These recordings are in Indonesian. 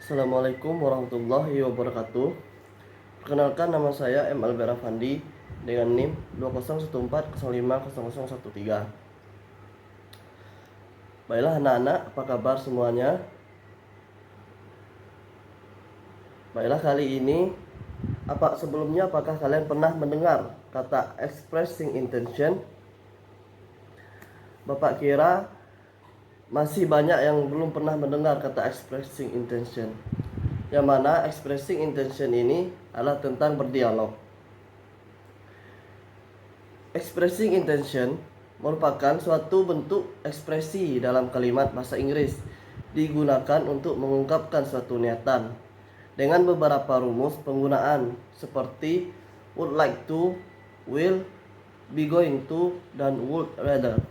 Assalamualaikum warahmatullahi wabarakatuh. Perkenalkan, nama saya M. Albert Afandi dengan NIM 2014050013. Baiklah anak-anak, apa kabar semuanya? Baiklah, kali ini sebelumnya apakah kalian pernah mendengar kata expressing intention? Bapak kira masih banyak yang belum pernah mendengar kata expressing intention. Yang mana expressing intention ini adalah tentang berdialog. Expressing intention merupakan suatu bentuk ekspresi dalam kalimat bahasa Inggris digunakan untuk mengungkapkan suatu niatan dengan beberapa rumus penggunaan seperti would like to, will, be going to, dan would rather.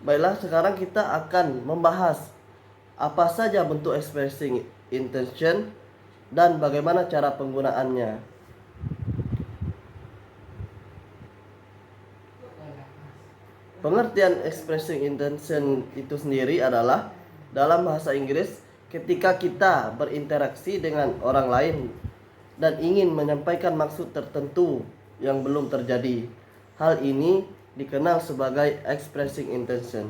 Baiklah, sekarang kita akan membahas apa saja bentuk expressing intention dan bagaimana cara penggunaannya. Pengertian expressing intention itu sendiri adalah dalam bahasa Inggris ketika kita berinteraksi dengan orang lain dan ingin menyampaikan maksud tertentu yang belum terjadi. Hal ini dikenal sebagai expressing intention.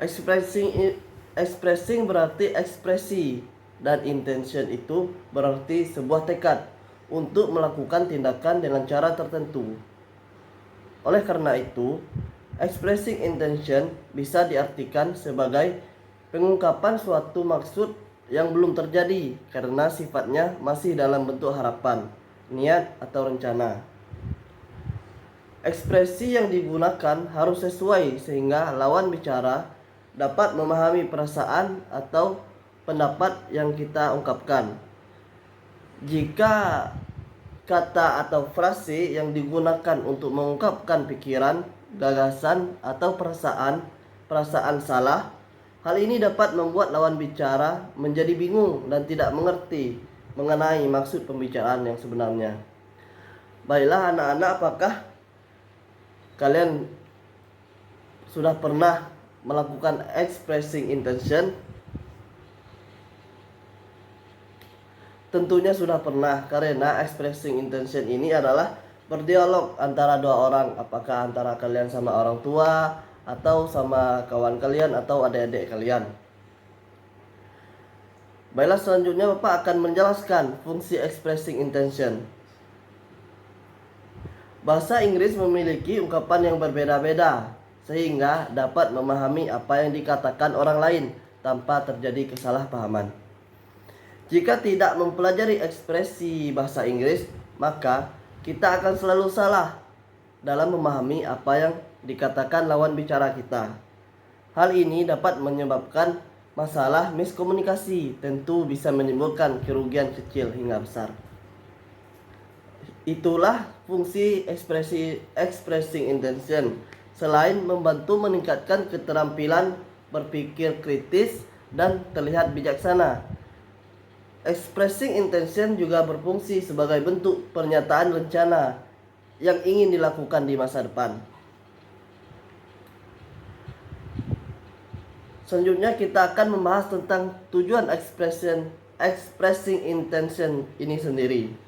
Expressing berarti ekspresi, dan intention itu berarti sebuah tekad untuk melakukan tindakan dengan cara tertentu. Oleh karena itu, expressing intention bisa diartikan sebagai pengungkapan suatu maksud yang belum terjadi karena sifatnya masih dalam bentuk harapan, niat, atau rencana. Ekspresi yang digunakan harus sesuai sehingga lawan bicara dapat memahami perasaan atau pendapat yang kita ungkapkan. Jika kata atau frase yang digunakan untuk mengungkapkan pikiran, gagasan, atau perasaan salah, hal ini dapat membuat lawan bicara menjadi bingung dan tidak mengerti mengenai maksud pembicaraan yang sebenarnya. Baiklah anak-anak, apakah kalian sudah pernah melakukan expressing intention? Tentunya sudah pernah, karena expressing intention ini adalah berdialog antara dua orang, apakah antara kalian sama orang tua, atau sama kawan kalian, atau adik-adik kalian. Baiklah, selanjutnya Bapak akan menjelaskan fungsi expressing intention. Bahasa Inggris memiliki ungkapan yang berbeda-beda sehingga dapat memahami apa yang dikatakan orang lain tanpa terjadi kesalahpahaman. Jika tidak mempelajari ekspresi bahasa Inggris, maka kita akan selalu salah dalam memahami apa yang dikatakan lawan bicara kita. Hal ini dapat menyebabkan masalah miskomunikasi, tentu bisa menimbulkan kerugian kecil hingga besar. Itulah fungsi expressing intention. Selain membantu meningkatkan keterampilan berpikir kritis dan terlihat bijaksana, expressing intention juga berfungsi sebagai bentuk pernyataan rencana yang ingin dilakukan di masa depan. Selanjutnya kita akan membahas tentang tujuan expressing intention ini sendiri.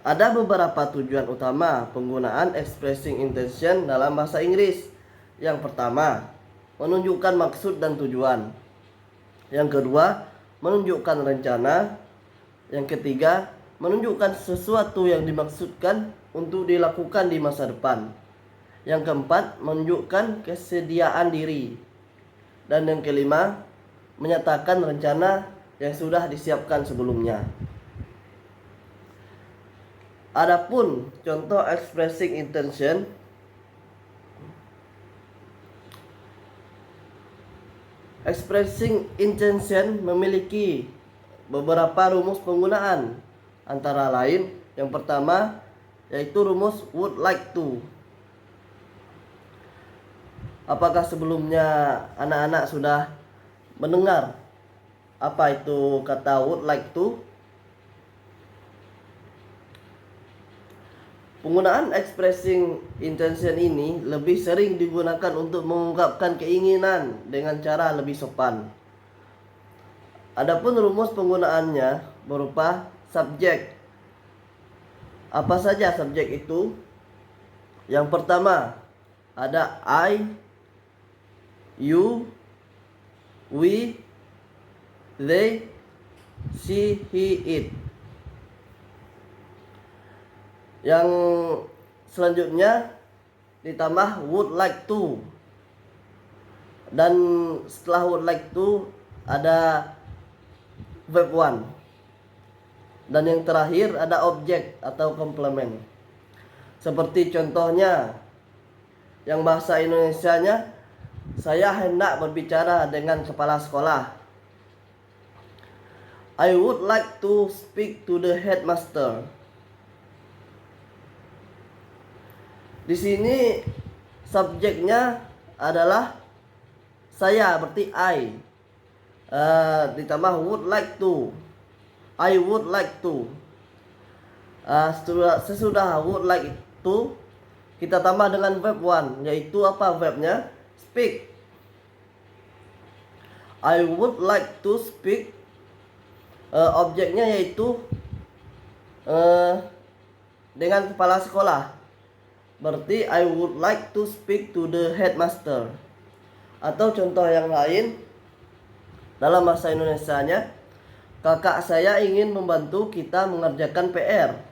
Ada beberapa tujuan utama penggunaan expressing intention dalam bahasa Inggris. Yang pertama, menunjukkan maksud dan tujuan. Yang kedua, menunjukkan rencana. Yang ketiga, menunjukkan sesuatu yang dimaksudkan untuk dilakukan di masa depan. Yang keempat, menunjukkan kesediaan diri. Dan yang kelima, menyatakan rencana yang sudah disiapkan sebelumnya. Adapun contoh expressing intention, expressing intention memiliki beberapa rumus penggunaan, antara lain yang pertama yaitu rumus would like to. Apakah sebelumnya anak-anak sudah mendengar apa itu kata would like to? Penggunaan expressing intention ini lebih sering digunakan untuk mengungkapkan keinginan dengan cara lebih sopan. Adapun rumus penggunaannya berupa subjek. Apa saja subjek itu? Yang pertama ada I, you, we, they, she, he, it. Yang selanjutnya ditambah would like to. Dan setelah would like to ada verb one. Dan yang terakhir ada objek atau komplement. Seperti contohnya yang bahasa Indonesianya, saya hendak berbicara dengan kepala sekolah. I would like to speak to the headmaster. Di sini subjeknya adalah saya, berarti I. Ditambah would like to. I would like to. Sesudah would like to, kita tambah dengan verb one, yaitu apa verbnya? Speak. I would like to speak. Objeknya yaitu dengan kepala sekolah. Berarti I would like to speak to the headmaster. Atau contoh yang lain dalam bahasa Indonesianya, kakak saya ingin membantu kita mengerjakan PR.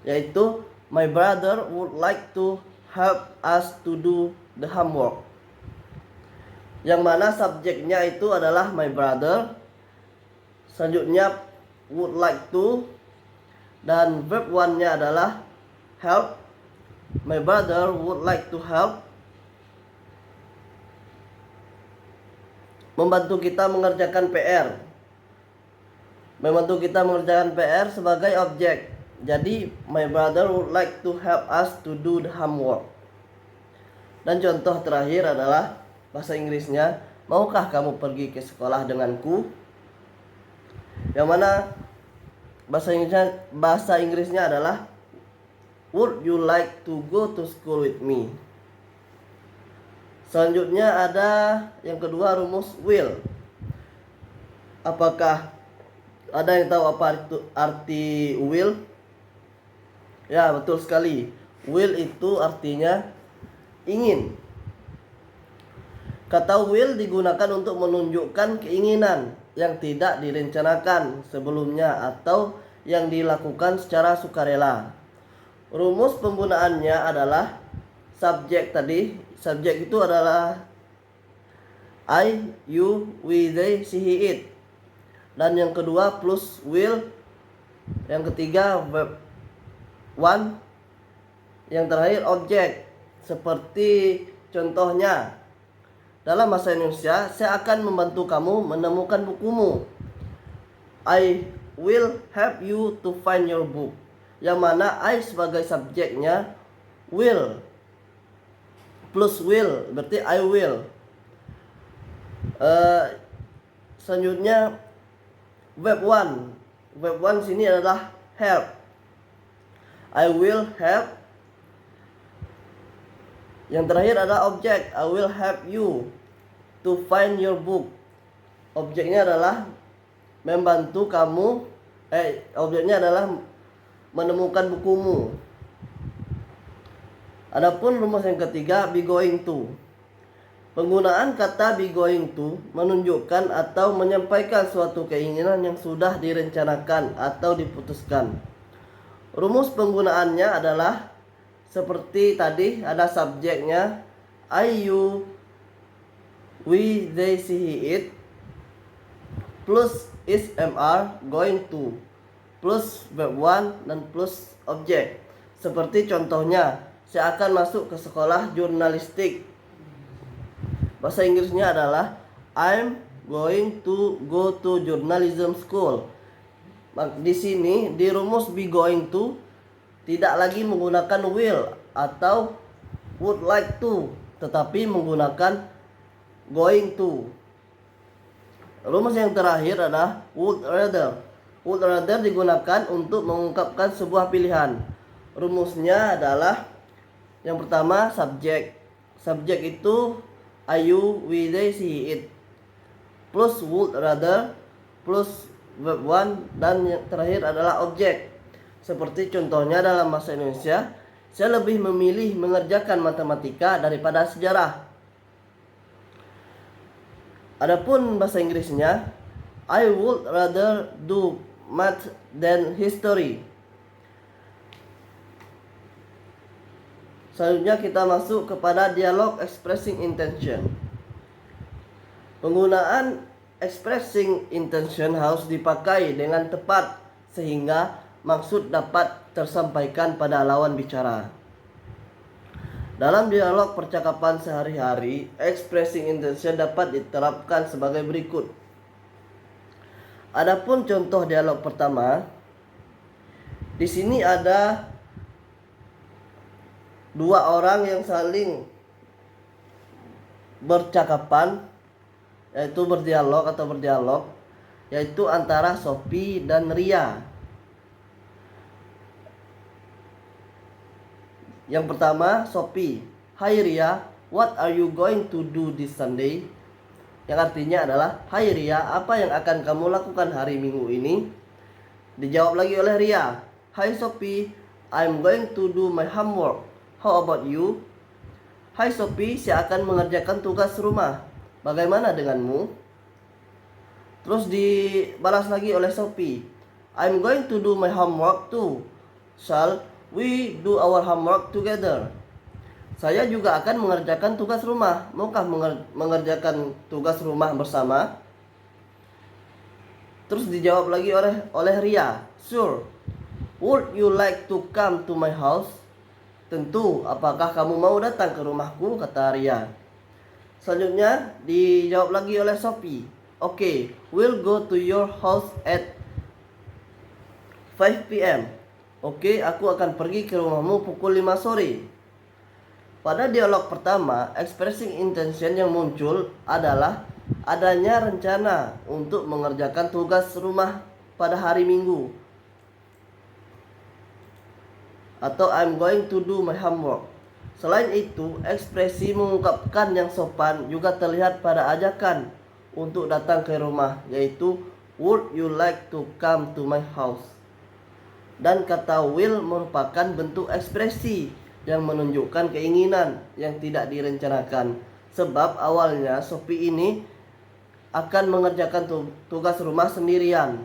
Yaitu my brother would like to help us to do the homework. Yang mana subjeknya itu adalah my brother. Selanjutnya would like to, dan verb one-nya adalah help. My brother would like to help. Membantu kita mengerjakan PR. Membantu kita mengerjakan PR sebagai objek. Jadi my brother would like to help us to do the homework. Dan contoh terakhir adalah bahasa Inggrisnya, maukah kamu pergi ke sekolah denganku? Yang mana bahasa Inggrisnya adalah would you like to go to school with me? Selanjutnya ada yang kedua, rumus will. Apakah ada yang tahu apa itu arti will? Ya, betul sekali. Will itu artinya ingin. Kata will digunakan untuk menunjukkan keinginan yang tidak direncanakan sebelumnya atau yang dilakukan secara sukarela. Rumus penggunaannya adalah subjek tadi. Subjek itu adalah I, you, we, they, she, he, it. Dan yang kedua plus will. Yang ketiga verb one. Yang terakhir objek. Seperti contohnya dalam bahasa Indonesia, saya akan membantu kamu menemukan bukumu. I will help you to find your book. Yang mana I sebagai subjeknya will plus will, berarti I will. Selanjutnya verb one. Verb one sini adalah help. I will help. Yang terakhir adalah objek. I will help you to find your book. Objeknya adalah membantu kamu. Objeknya adalah menemukan bukumu. Adapun rumus yang ketiga, be going to. Penggunaan kata be going to menunjukkan atau menyampaikan suatu keinginan yang sudah direncanakan atau diputuskan. Rumus penggunaannya adalah seperti tadi, ada subjeknya I, you, we, they, she, he, it, plus is, are, going to, plus verb one dan plus objek. Seperti contohnya, saya akan masuk ke sekolah jurnalistik. Bahasa Inggrisnya adalah I'm going to go to journalism school. Di sini di rumus be going to tidak lagi menggunakan will atau would like to, tetapi menggunakan going to. Rumus yang terakhir adalah would rather. Would rather digunakan untuk mengungkapkan sebuah pilihan. Rumusnya adalah yang pertama subjek. Subjek itu I, you, we, they, she, it, plus would, rather, plus verb one, dan yang terakhir adalah objek. Seperti contohnya dalam bahasa Indonesia, saya lebih memilih mengerjakan matematika daripada sejarah. Adapun bahasa Inggrisnya, I would rather do math than history. Selanjutnya kita masuk kepada dialog expressing intention. Penggunaan expressing intention harus dipakai dengan tepat sehingga maksud dapat tersampaikan pada lawan bicara. Dalam dialog percakapan sehari-hari, expressing intention dapat diterapkan sebagai berikut. Adapun contoh dialog pertama, di sini ada dua orang yang saling bercakapan, yaitu berdialog, yaitu antara Sophie dan Ria. Yang pertama, Sophie, "Hi Ria, what are you going to do this Sunday?" Yang artinya adalah, "Hai Ria, apa yang akan kamu lakukan hari Minggu ini?" Dijawab lagi oleh Ria, "Hi Sophie, I'm going to do my homework. How about you?" "Hai Sophie, saya akan mengerjakan tugas rumah. Bagaimana denganmu?" Terus dibalas lagi oleh Sophie, "I'm going to do my homework too. Shall we do our homework together?" Saya juga akan mengerjakan tugas rumah. Maukah mengerjakan tugas rumah bersama? Terus dijawab lagi oleh Ria, "Sure. Would you like to come to my house?" "Tentu, apakah kamu mau datang ke rumahku?" kata Ria. Selanjutnya dijawab lagi oleh Sophie, "Okay, we'll go to your house at 5 p.m. Oke, aku akan pergi ke rumahmu pukul 5 sore. Pada dialog pertama, expressing intention yang muncul adalah adanya rencana untuk mengerjakan tugas rumah pada hari Minggu, atau I'm going to do my homework. Selain itu, ekspresi mengungkapkan yang sopan juga terlihat pada ajakan untuk datang ke rumah, yaitu would you like to come to my house. Dan kata will merupakan bentuk ekspresi yang menunjukkan keinginan yang tidak direncanakan. Sebab awalnya Sophie ini akan mengerjakan tugas rumah sendirian.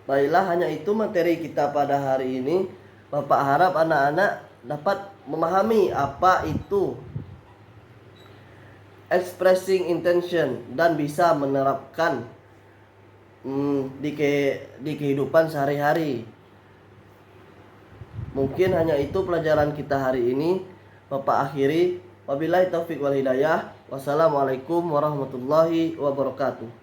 Baiklah, hanya itu materi kita pada hari ini. Bapak harap anak-anak dapat memahami apa itu expressing intention dan bisa menerapkan di kehidupan sehari-hari. Mungkin hanya itu pelajaran kita hari ini. Bapak akhiri, wabillahi taufik wal hidayah. Wassalamualaikum warahmatullahi wabarakatuh.